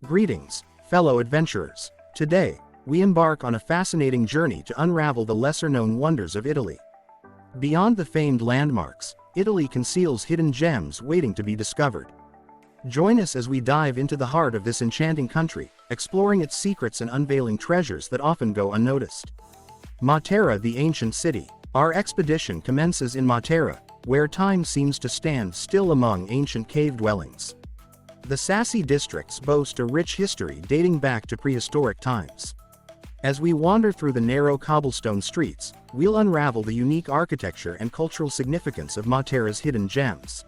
Greetings, fellow adventurers. Today, we embark on a fascinating journey to unravel the lesser-known wonders of Italy. Beyond the famed landmarks, Italy conceals hidden gems waiting to be discovered. Join us as we dive into the heart of this enchanting country, exploring its secrets and unveiling treasures that often go unnoticed. Matera, the ancient city. Our expedition commences in Matera, where time seems to stand still among ancient cave dwellings. The Sassi districts boast a rich history dating back to prehistoric times. As we wander through the narrow cobblestone streets, we'll unravel the unique architecture and cultural significance of Matera's hidden gems.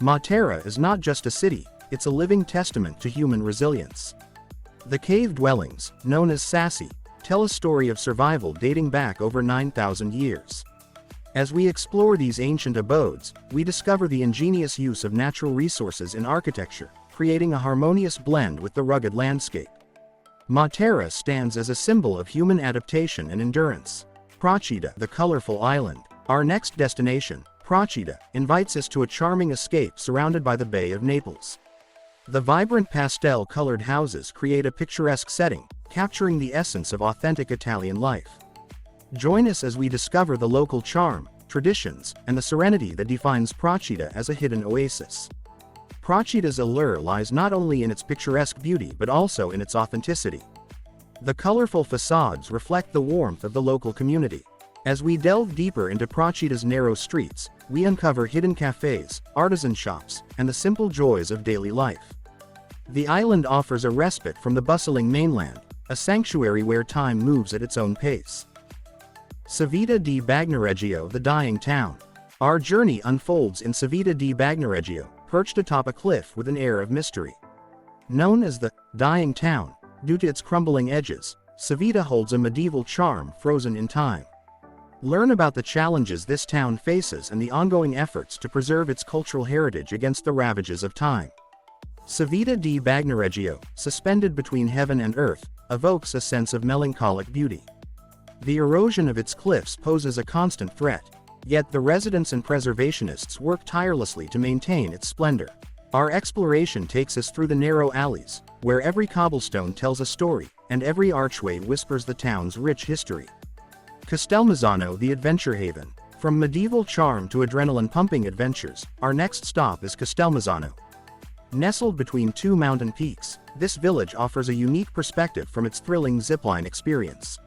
Matera is not just a city, it's a living testament to human resilience. The cave dwellings, known as Sassi, tell a story of survival dating back over 9,000 years. As we explore these ancient abodes, we discover the ingenious use of natural resources in architecture, creating a harmonious blend with the rugged landscape. Matera stands as a symbol of human adaptation and endurance. Procida, the colorful island. Our next destination, Procida, invites us to a charming escape surrounded by the Bay of Naples. The vibrant pastel-colored houses create a picturesque setting, capturing the essence of authentic Italian life. Join us as we discover the local charm, traditions, and the serenity that defines Procida as a hidden oasis. Procida's allure lies not only in its picturesque beauty but also in its authenticity. The colorful facades reflect the warmth of the local community. As we delve deeper into Procida's narrow streets, we uncover hidden cafes, artisan shops, and the simple joys of daily life. The island offers a respite from the bustling mainland, a sanctuary where time moves at its own pace. Civita di Bagnoregio, the dying town. Our journey unfolds in Civita di Bagnoregio, perched atop a cliff with an air of mystery. Known as the dying town, due to its crumbling edges, Civita holds a medieval charm frozen in time. Learn about the challenges this town faces and the ongoing efforts to preserve its cultural heritage against the ravages of time. Civita di Bagnoregio, suspended between heaven and earth, evokes a sense of melancholic beauty. The erosion of its cliffs poses a constant threat, yet the residents and preservationists work tirelessly to maintain its splendor. Our exploration takes us through the narrow alleys, where every cobblestone tells a story, and every archway whispers the town's rich history. Castelmazzano, the adventure haven. From medieval charm to adrenaline-pumping adventures, our next stop is Castelmazzano. Nestled between two mountain peaks, this village offers a unique perspective from its thrilling zipline experience.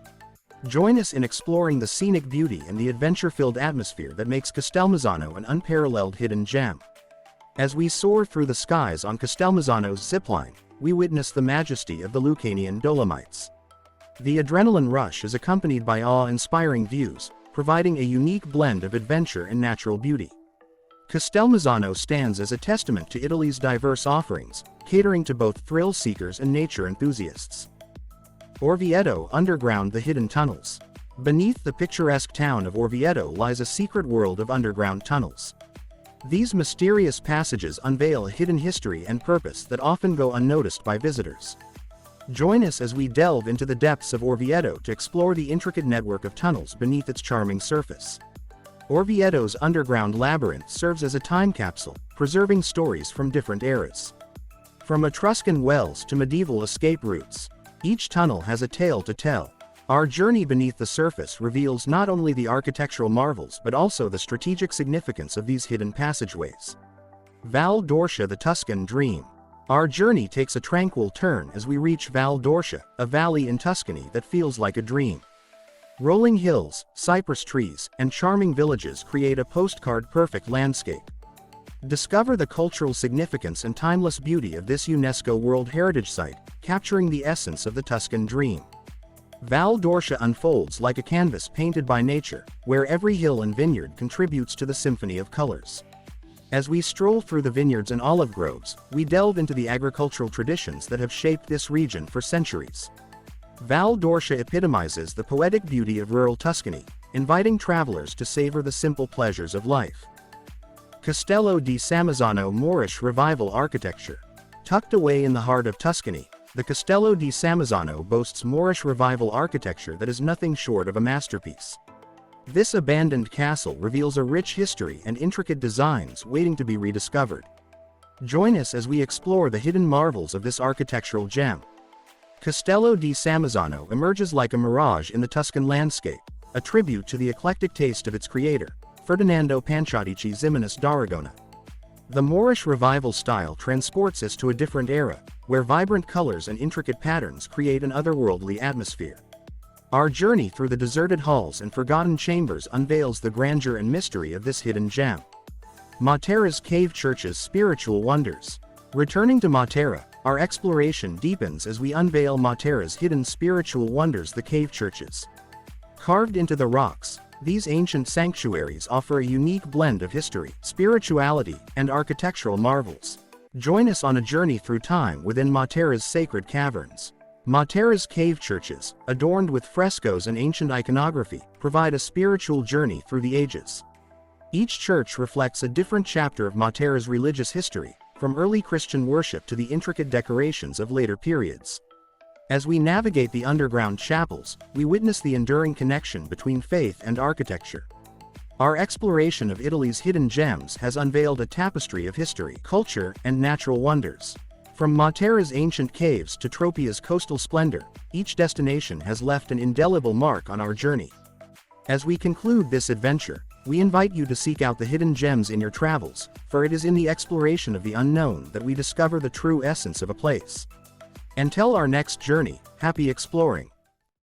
Join us in exploring the scenic beauty and the adventure-filled atmosphere that makes Castelmazzano an unparalleled hidden gem. As we soar through the skies on Castelmazzano's zipline, we witness the majesty of the Lucanian Dolomites. The adrenaline rush is accompanied by awe-inspiring views, providing a unique blend of adventure and natural beauty. Castelmazzano stands as a testament to Italy's diverse offerings, catering to both thrill-seekers and nature enthusiasts. Orvieto underground, the hidden tunnels. Beneath the picturesque town of Orvieto lies a secret world of underground tunnels. These mysterious passages unveil a hidden history and purpose that often go unnoticed by visitors. Join us as we delve into the depths of Orvieto to explore the intricate network of tunnels beneath its charming surface. Orvieto's underground labyrinth serves as a time capsule, preserving stories from different eras. From Etruscan wells to medieval escape routes, each tunnel has a tale to tell. Our journey beneath the surface reveals not only the architectural marvels but also the strategic significance of these hidden passageways. Val d'Orcia, the Tuscan dream. Our journey takes a tranquil turn as we reach Val d'Orcia, a valley in Tuscany that feels like a dream. Rolling hills, cypress trees, and charming villages create a postcard-perfect landscape. Discover the cultural significance and timeless beauty of this UNESCO World Heritage Site, capturing the essence of the Tuscan dream. Val d'Orcia unfolds like a canvas painted by nature, where every hill and vineyard contributes to the symphony of colors. As we stroll through the vineyards and olive groves, we delve into the agricultural traditions that have shaped this region for centuries. Val d'Orcia epitomizes the poetic beauty of rural Tuscany, inviting travelers to savor the simple pleasures of life. Castello di Samazzano, Moorish Revival architecture. Tucked away in the heart of Tuscany, the Castello di Samazzano boasts Moorish Revival architecture that is nothing short of a masterpiece. This abandoned castle reveals a rich history and intricate designs waiting to be rediscovered. Join us as we explore the hidden marvels of this architectural gem. Castello di Samazzano emerges like a mirage in the Tuscan landscape, a tribute to the eclectic taste of its creator, Ferdinando Panciatici Ximenes d'Aragona. The Moorish revival style transports us to a different era, where vibrant colors and intricate patterns create an otherworldly atmosphere. Our journey through the deserted halls and forgotten chambers unveils the grandeur and mystery of this hidden gem. Matera's cave church's spiritual wonders. Returning to Matera, our exploration deepens as we unveil Matera's hidden spiritual wonders, the cave churches. Carved into the rocks, these ancient sanctuaries offer a unique blend of history, spirituality, and architectural marvels. Join us on a journey through time within Matera's sacred caverns. Matera's cave churches, adorned with frescoes and ancient iconography, provide a spiritual journey through the ages. Each church reflects a different chapter of Matera's religious history, from early Christian worship to the intricate decorations of later periods. As we navigate the underground chapels, we witness the enduring connection between faith and architecture. Our exploration of Italy's hidden gems has unveiled a tapestry of history, culture, and natural wonders. From Matera's ancient caves to Tropia's coastal splendor, each destination has left an indelible mark on our journey. As we conclude this adventure, we invite you to seek out the hidden gems in your travels, for it is in the exploration of the unknown that we discover the true essence of a place. Until our next journey, happy exploring.